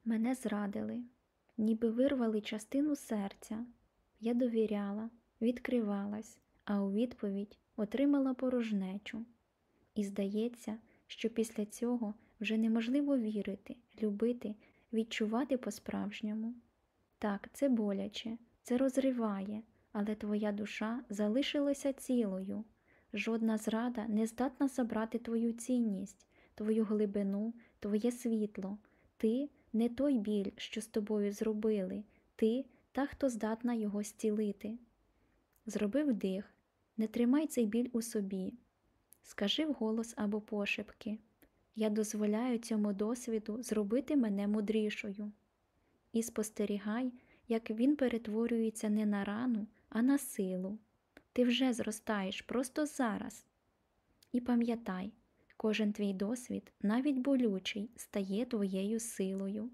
Мене зрадили, ніби вирвали частину серця. Я довіряла, відкривалась, а у відповідь отримала порожнечу. І здається, що після цього вже неможливо вірити, любити, відчувати по-справжньому. Так, це боляче, це розриває, але твоя душа залишилася цілою. Жодна зрада не здатна забрати твою цінність, твою глибину, твоє світло. Ти не той біль, що з тобою зробили, ти та, хто здатна його зцілити. Зроби вдих, не тримай цей біль у собі. Скажи вголос або пошепки: «Я дозволяю цьому досвіду зробити мене мудрішою». І спостерігай, як він перетворюється не на рану, а на силу. Ти вже зростаєш просто зараз. І пам'ятай, кожен твій досвід, навіть болючий, стає твоєю силою.